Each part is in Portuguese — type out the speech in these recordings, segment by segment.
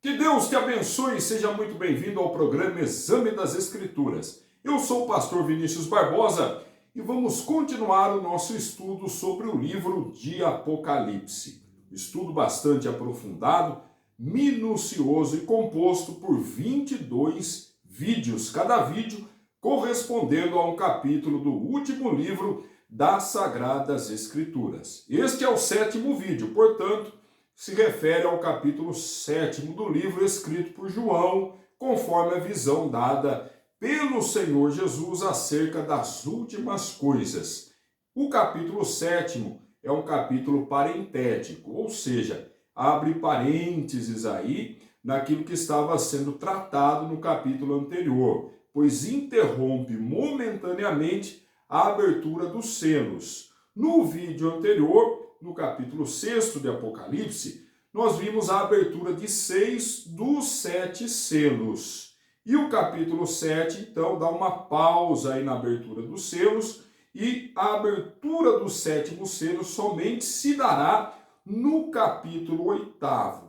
Que Deus te abençoe e seja muito bem-vindo ao programa Exame das Escrituras. Eu sou o pastor Vinícius Barbosa e vamos continuar o nosso estudo sobre o livro de Apocalipse. Estudo bastante aprofundado, minucioso e composto por 22 vídeos, cada vídeo correspondendo a um capítulo do último livro das Sagradas Escrituras. Este é o 7º vídeo, portanto, se refere ao capítulo 7º do livro escrito por João, conforme a visão dada pelo Senhor Jesus acerca das últimas coisas. O capítulo 7º é um capítulo parentético, ou seja, abre parênteses aí naquilo que estava sendo tratado no capítulo anterior, pois interrompe momentaneamente a abertura dos selos. No vídeo anterior, no capítulo 6 de Apocalipse, nós vimos a abertura de 6 dos 7 selos. E o capítulo 7, então, dá uma pausa aí na abertura dos selos, e a abertura do 7º selo somente se dará no capítulo 8º.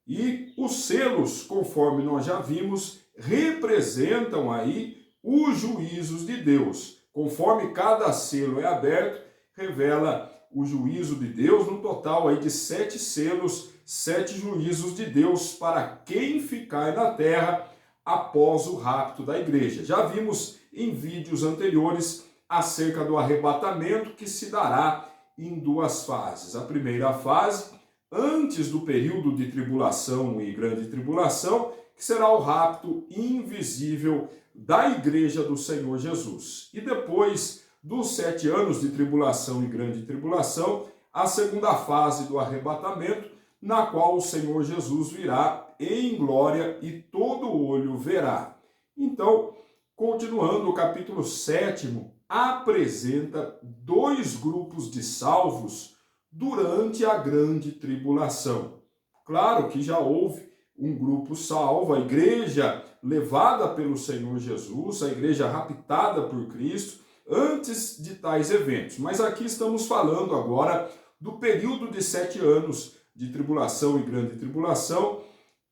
E os selos, conforme nós já vimos, representam aí os juízos de Deus. Conforme cada selo é aberto, revela o juízo de Deus, no total aí de 7 selos, 7 juízos de Deus para quem ficar na terra após o rapto da igreja. Já vimos em vídeos anteriores acerca do arrebatamento, que se dará em 2 fases. A primeira fase, antes do período de tribulação e grande tribulação, que será o rapto invisível da igreja do Senhor Jesus. E depois dos 7 anos de tribulação e grande tribulação, a segunda fase do arrebatamento, na qual o Senhor Jesus virá em glória e todo olho verá. Então, continuando, o capítulo 7º apresenta 2 grupos de salvos durante a grande tribulação. Claro que já houve um grupo salvo, a igreja levada pelo Senhor Jesus, a igreja raptada por Cristo, antes de tais eventos. Mas aqui estamos falando agora do período de 7 anos de tribulação e grande tribulação,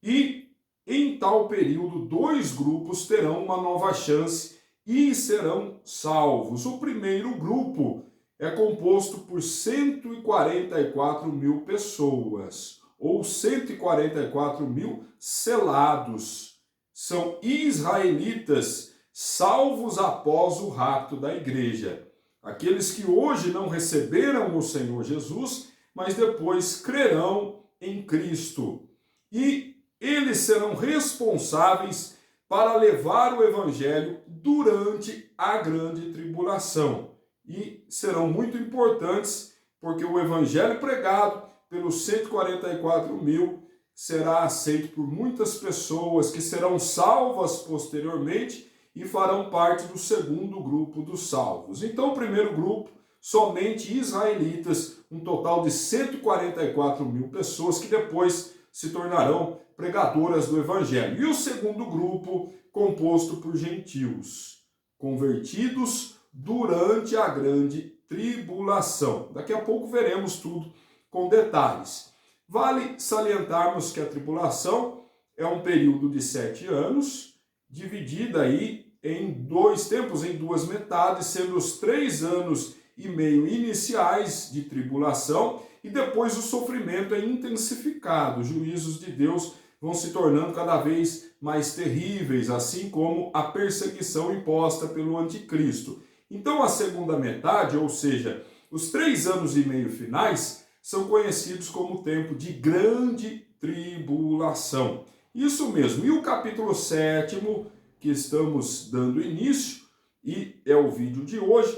e em tal período 2 grupos terão uma nova chance e serão salvos. O primeiro grupo é composto por 144 mil pessoas, ou 144 mil selados. São israelitas salvos após o rapto da igreja. Aqueles que hoje não receberam o Senhor Jesus, mas depois crerão em Cristo. E eles serão responsáveis para levar o evangelho durante a grande tribulação. E serão muito importantes, porque o evangelho pregado pelos 144 mil será aceito por muitas pessoas que serão salvas posteriormente e farão parte do segundo grupo dos salvos. Então, o primeiro grupo, somente israelitas, um total de 144 mil pessoas que depois se tornarão pregadoras do evangelho. E o segundo grupo, composto por gentios, convertidos durante a grande tribulação. Daqui a pouco veremos tudo com detalhes. Vale salientarmos que a tribulação é um período de 7 anos, dividida aí em 2 tempos, em 2 metades, sendo os 3 anos e meio iniciais de tribulação, e depois o sofrimento é intensificado. Os juízos de Deus vão se tornando cada vez mais terríveis, assim como a perseguição imposta pelo anticristo. Então a segunda metade, ou seja, os 3 anos e meio finais, são conhecidos como o tempo de grande tribulação. Isso mesmo. E o capítulo 7º, que estamos dando início, e é o vídeo de hoje,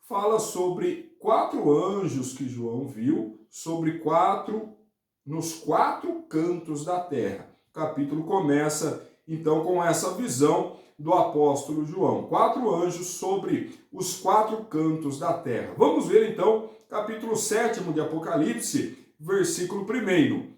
fala sobre 4 anjos que João viu, nos 4 cantos da terra. O capítulo começa, então, com essa visão do apóstolo João. 4 anjos sobre os 4 cantos da terra. Vamos ver, então, capítulo 7º de Apocalipse, versículo 1.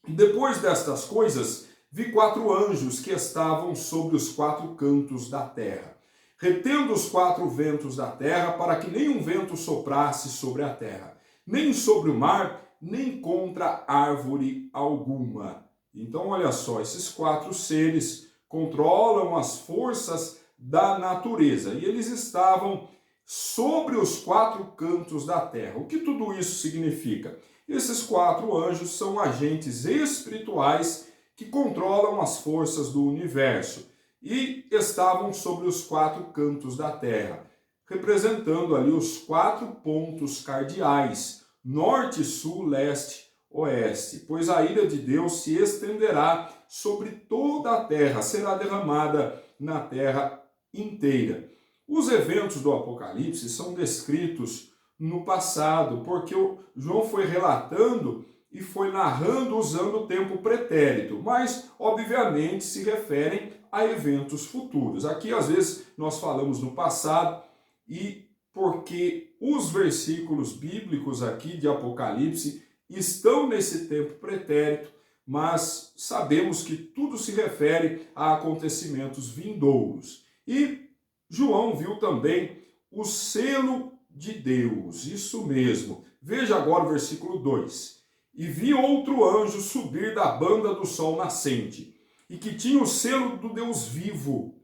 Depois destas coisas, vi 4 anjos que estavam sobre os 4 cantos da terra, retendo os 4 ventos da terra, para que nenhum vento soprasse sobre a terra, nem sobre o mar, nem contra árvore alguma. Então, olha só, esses 4 seres controlam as forças da natureza e eles estavam sobre os 4 cantos da terra. O que tudo isso significa? Esses 4 anjos são agentes espirituais que controlam as forças do universo e estavam sobre os 4 cantos da terra, representando ali os 4 pontos cardeais: norte, sul, leste, oeste, pois a ira de Deus se estenderá sobre toda a terra, será derramada na terra inteira. Os eventos do Apocalipse são descritos no passado, porque o João foi relatando e foi narrando usando o tempo pretérito, mas obviamente se referem a eventos futuros. Aqui às vezes nós falamos no passado e porque os versículos bíblicos aqui de Apocalipse estão nesse tempo pretérito, mas sabemos que tudo se refere a acontecimentos vindouros. E João viu também o selo de Deus, isso mesmo. Veja agora o versículo 2. E vi outro anjo subir da banda do sol nascente, e que tinha o selo do Deus vivo,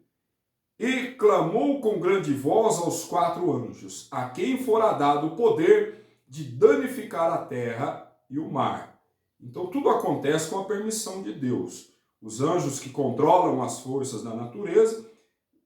e clamou com grande voz aos 4 anjos, a quem fora dado o poder de danificar a terra e o mar. Então tudo acontece com a permissão de Deus. Os anjos que controlam as forças da natureza,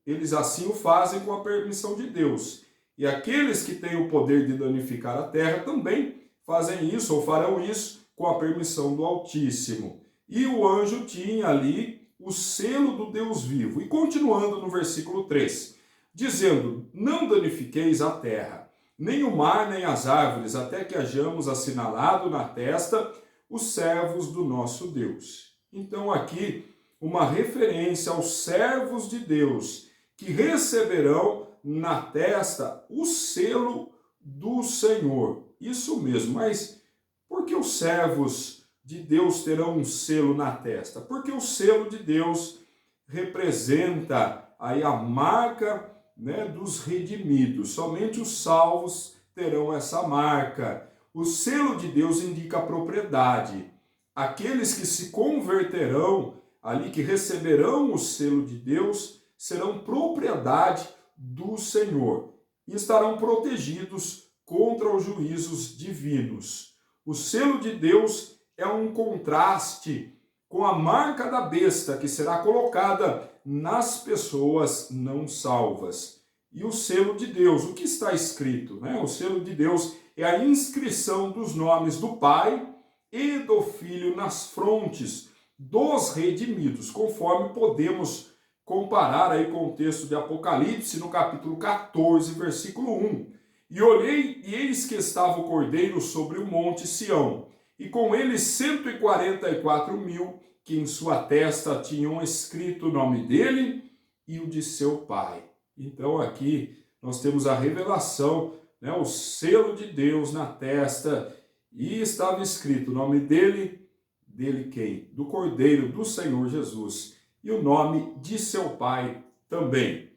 eles assim o fazem com a permissão de Deus. E aqueles que têm o poder de danificar a terra também fazem isso ou farão isso com a permissão do Altíssimo. E o anjo tinha ali o selo do Deus vivo. E continuando no versículo 3, dizendo: não danifiqueis a terra, nem o mar, nem as árvores, até que hajamos assinalado na testa os servos do nosso Deus. Então aqui uma referência aos servos de Deus, que receberão na testa o selo do Senhor. Isso mesmo, mas por que os servos de Deus terão um selo na testa? Porque o selo de Deus representa aí a marca, né, dos redimidos. Somente os salvos terão essa marca. O selo de Deus indica a propriedade. Aqueles que se converterão, ali que receberão o selo de Deus, serão propriedade do Senhor e estarão protegidos contra os juízos divinos. O selo de Deus é um contraste com a marca da besta que será colocada nas pessoas não salvas. E o selo de Deus, o que está escrito, né? O selo de Deus é a inscrição dos nomes do Pai e do Filho nas frontes dos redimidos, conforme podemos comparar aí com o texto de Apocalipse, no capítulo 14, versículo 1. E olhei, e eis que estava o Cordeiro sobre o monte Sião, e com ele 144.000, que em sua testa tinham escrito o nome dele e o de seu Pai. Então aqui nós temos a revelação, né, o selo de Deus na testa, e estava escrito o nome dele quem? Do Cordeiro, do Senhor Jesus, e o nome de seu Pai também.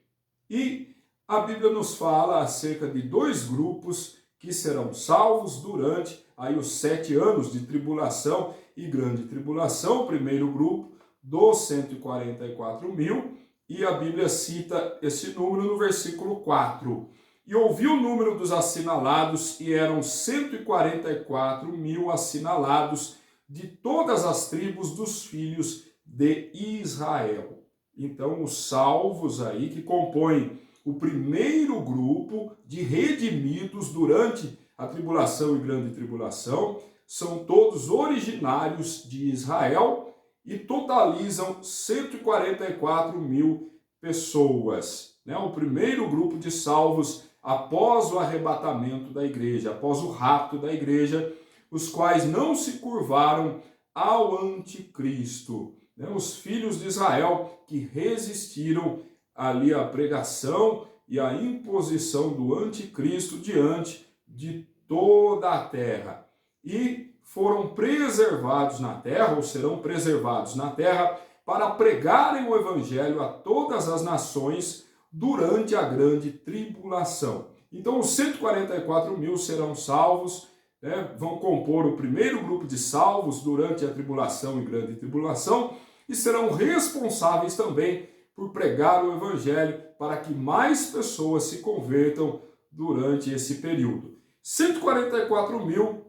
E a Bíblia nos fala acerca de 2 grupos que serão salvos durante aí os 7 anos de tribulação e grande tribulação. O primeiro grupo, dos 144.000, e a Bíblia cita esse número no versículo 4. E ouvi o número dos assinalados, e eram 144.000 assinalados de todas as tribos dos filhos de Israel. Então, os salvos aí que compõem o primeiro grupo de redimidos durante a tribulação e grande tribulação são todos originários de Israel e totalizam 144.000 pessoas. Né? O primeiro grupo de salvos após o arrebatamento da igreja, após o rapto da igreja, os quais não se curvaram ao anticristo. Os filhos de Israel que resistiram ali à pregação e à imposição do anticristo diante de toda a terra. E foram preservados na terra, ou serão preservados na terra, para pregarem o evangelho a todas as nações durante a grande tribulação. Então os 144.000 serão salvos vão compor o primeiro grupo de salvos durante a tribulação e grande tribulação e serão responsáveis também por pregar o evangelho para que mais pessoas se convertam durante esse período. 144 mil,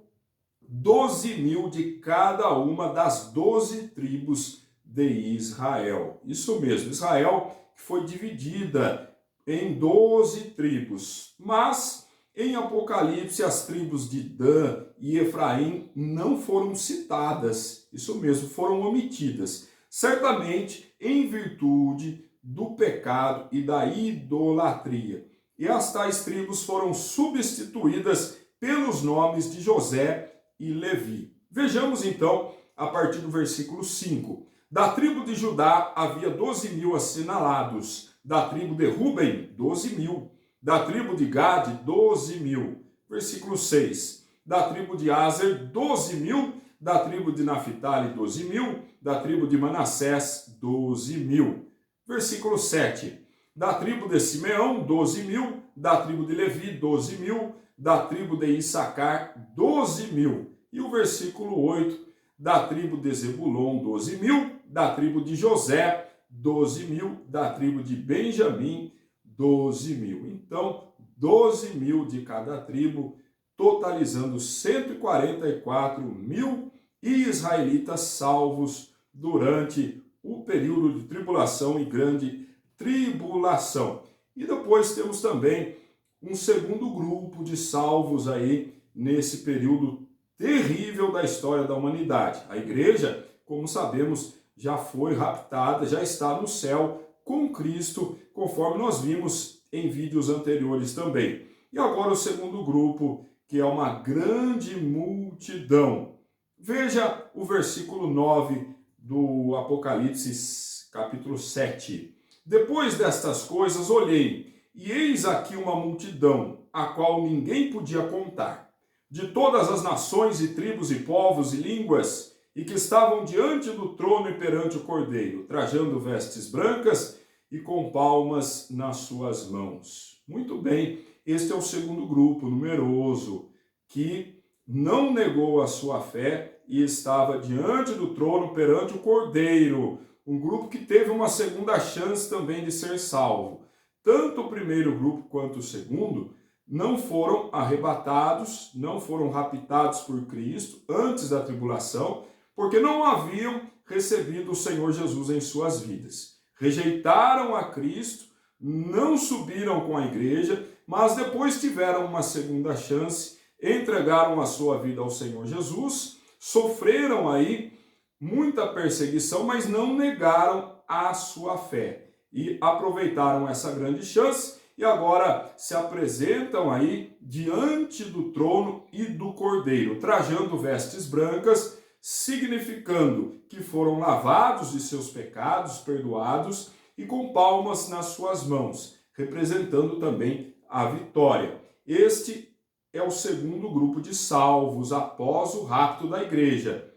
12 mil de cada uma das 12 tribos de Israel. Isso mesmo, Israel foi dividida em 12 tribos, mas em Apocalipse as tribos de Dan e Efraim não foram citadas, isso mesmo, foram omitidas, certamente em virtude do pecado e da idolatria. E as tais tribos foram substituídas pelos nomes de José e Levi. Vejamos então a partir do versículo 5. Da tribo de Judá havia 12 mil assinalados, da tribo de Ruben, 12 mil, da tribo de Gade, 12 mil. Versículo 6. Da tribo de Aser, 12 mil, da tribo de Naphtali, 12 mil, da tribo de Manassés, 12 mil. Versículo 7. Da tribo de Simeão, 12 mil, da tribo de Levi, 12 mil, da tribo de Issacar, 12 mil. E o versículo 8, da tribo de Zebulon, 12 mil, da tribo de José, 12 mil, da tribo de Benjamim, 12 mil. Então, 12 mil de cada tribo, totalizando 144 mil israelitas salvos durante o período de tribulação e grande tribulação. E depois temos também um segundo grupo de salvos aí nesse período terrível da história da humanidade. A igreja, como sabemos, já foi raptada, já está no céu com Cristo, conforme nós vimos em vídeos anteriores também. E agora o segundo grupo, que é uma grande multidão. Veja o versículo 9 do Apocalipse, capítulo 7. Depois destas coisas olhei, e eis aqui uma multidão, a qual ninguém podia contar, de todas as nações e tribos e povos e línguas, e que estavam diante do trono e perante o Cordeiro, trajando vestes brancas e com palmas nas suas mãos. Muito bem, este é o segundo grupo numeroso, que não negou a sua fé e estava diante do trono perante o Cordeiro, um grupo que teve uma segunda chance também de ser salvo. Tanto o primeiro grupo quanto o segundo não foram arrebatados, não foram raptados por Cristo antes da tribulação, porque não haviam recebido o Senhor Jesus em suas vidas. Rejeitaram a Cristo, não subiram com a igreja, mas depois tiveram uma segunda chance, entregaram a sua vida ao Senhor Jesus, sofreram aí muita perseguição, mas não negaram a sua fé. E aproveitaram essa grande chance e agora se apresentam aí diante do trono e do Cordeiro, trajando vestes brancas, significando que foram lavados de seus pecados, perdoados, e com palmas nas suas mãos, representando também a vitória. Este é o segundo grupo de salvos após o rapto da igreja.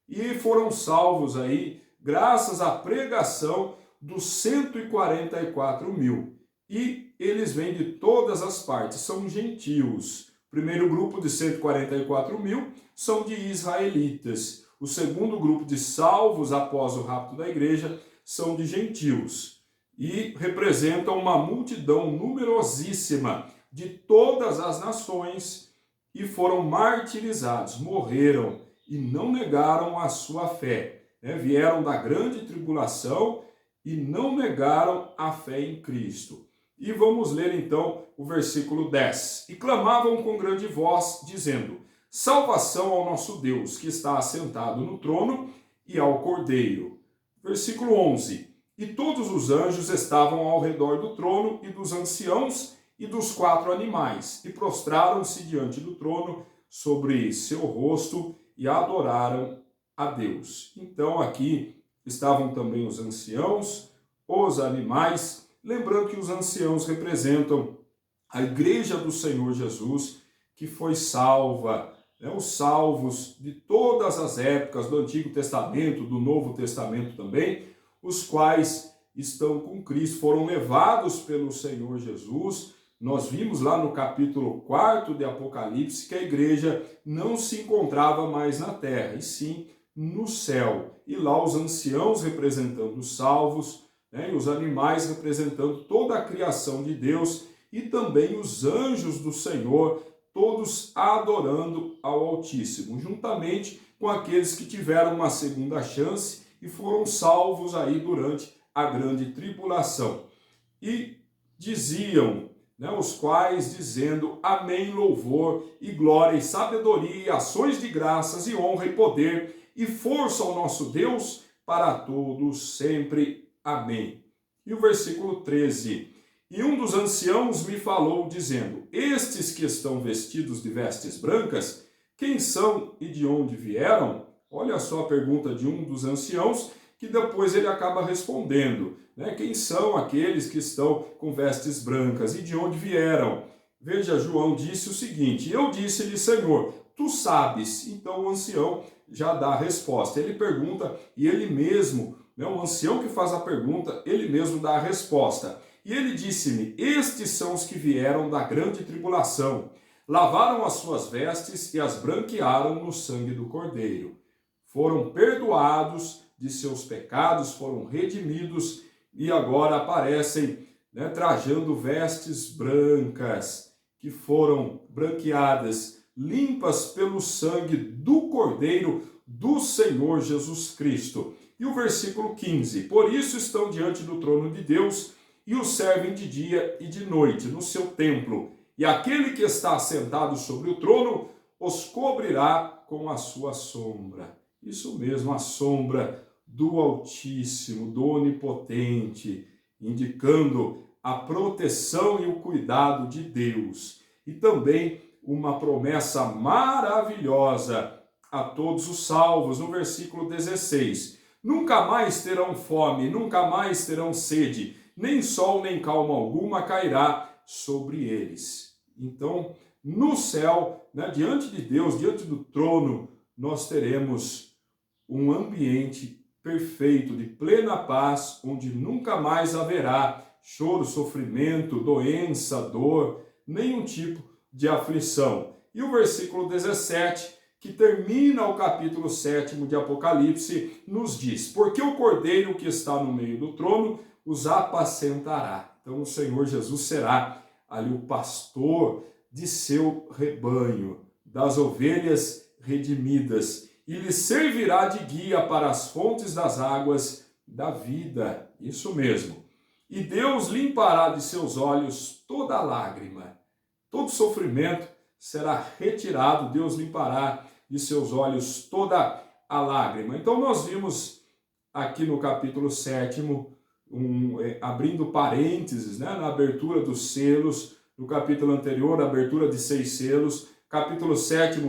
E foram salvos aí graças à pregação dos 144 mil. E eles vêm de todas as partes, são gentios. O primeiro grupo de 144 mil são de israelitas. O segundo grupo de salvos após o rapto da igreja são de gentios. E representam uma multidão numerosíssima de todas as nações e foram martirizados, morreram e não negaram a sua fé. Vieram da grande tribulação e não negaram a fé em Cristo. E vamos ler então o versículo 10. E clamavam com grande voz, dizendo: salvação ao nosso Deus, que está assentado no trono, e ao Cordeiro. Versículo 11. E todos os anjos estavam ao redor do trono e dos anciãos e dos 4 animais, e prostraram-se diante do trono sobre seu rosto e adoraram a Deus. Então aqui estavam também os anciãos, os animais, lembrando que os anciãos representam a igreja do Senhor Jesus, que foi salva, os salvos de todas as épocas do Antigo Testamento, do Novo Testamento também, os quais estão com Cristo, foram levados pelo Senhor Jesus Nós vimos lá no capítulo 4 de Apocalipse que a igreja não se encontrava mais na terra, e sim no céu. E lá os anciãos representando os salvos, né, e os animais representando toda a criação de Deus, e também os anjos do Senhor, todos adorando ao Altíssimo, juntamente com aqueles que tiveram uma segunda chance e foram salvos aí durante a grande tribulação. E diziam, né, os quais dizendo: Amém, louvor e glória e sabedoria e ações de graças e honra e poder e força ao nosso Deus para todos sempre. Amém. E o versículo 13: E um dos anciãos me falou dizendo: Estes que estão vestidos de vestes brancas, quem são e de onde vieram? Olha só a pergunta de um dos anciãos, que depois ele acaba respondendo, né? Quem são aqueles que estão com vestes brancas e de onde vieram? Veja, João disse o seguinte: Eu disse-lhe, Senhor, tu sabes. Então o ancião já dá a resposta. Ele pergunta e ele mesmo, né, o ancião que faz a pergunta, ele mesmo dá a resposta. E ele disse-me: Estes são os que vieram da grande tribulação, lavaram as suas vestes e as branquearam no sangue do Cordeiro. Foram perdoados de seus pecados, foram redimidos e agora aparecem, né, trajando vestes brancas, que foram branqueadas, limpas pelo sangue do Cordeiro do Senhor Jesus Cristo. E o versículo 15: Por isso estão diante do trono de Deus e o servem de dia e de noite no seu templo. E aquele que está assentado sobre o trono os cobrirá com a sua sombra. Isso mesmo, a sombra do Altíssimo, do Onipotente, indicando a proteção e o cuidado de Deus. E também uma promessa maravilhosa a todos os salvos, no versículo 16. Nunca mais terão fome, nunca mais terão sede, nem sol nem calma alguma cairá sobre eles. Então, no céu, né, diante de Deus, diante do trono, nós teremos um ambiente perfeito, de plena paz, onde nunca mais haverá choro, sofrimento, doença, dor, nenhum tipo de aflição. E o versículo 17, que termina o capítulo 7 de Apocalipse, nos diz: Porque o Cordeiro que está no meio do trono os apacentará. Então o Senhor Jesus será ali o pastor de seu rebanho, das ovelhas redimidas, e lhe servirá de guia para as fontes das águas da vida. Isso mesmo. E Deus limpará de seus olhos toda lágrima, todo sofrimento será retirado, Deus limpará de seus olhos toda a lágrima. Então nós vimos aqui no capítulo 7, abrindo parênteses, né, na abertura dos selos, no capítulo anterior, a abertura de 6 selos, capítulo 7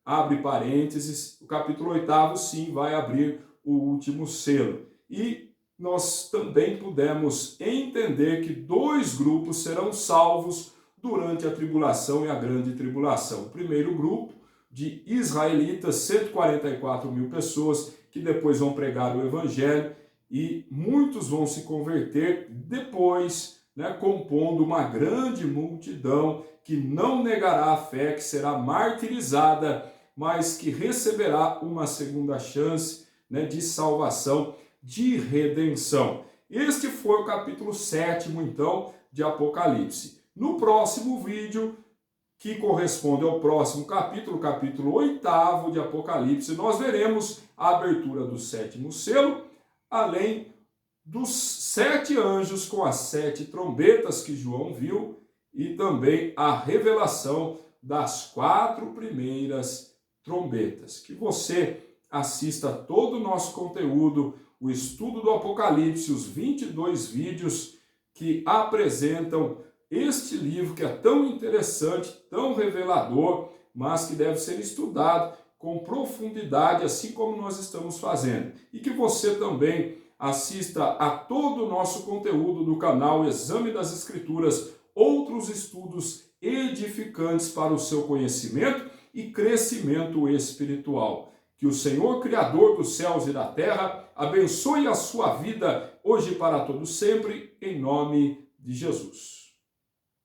abre parênteses, o capítulo 8 sim vai abrir o último selo. E nós também pudemos entender que 2 grupos serão salvos durante a tribulação e a grande tribulação. O primeiro grupo de israelitas, 144 mil pessoas, que depois vão pregar o evangelho, e muitos vão se converter depois, né, compondo uma grande multidão que não negará a fé, que será martirizada, mas que receberá uma segunda chance, né, de salvação, de redenção. Este foi o capítulo 7, então, de Apocalipse. No próximo vídeo, que corresponde ao próximo capítulo, capítulo 8 de Apocalipse, nós veremos a abertura do 7º selo, além dos 7 anjos com as 7 trombetas que João viu, e também a revelação das 4 primeiras trombetas. Que você assista todo o nosso conteúdo, o estudo do Apocalipse, os 22 vídeos que apresentam este livro que é tão interessante, tão revelador, mas que deve ser estudado com profundidade, assim como nós estamos fazendo. E que você também assista a todo o nosso conteúdo do canal Exame das Escrituras, outros estudos edificantes para o seu conhecimento e crescimento espiritual. Que o Senhor, Criador dos céus e da terra, abençoe a sua vida hoje e para todo sempre, em nome de Jesus.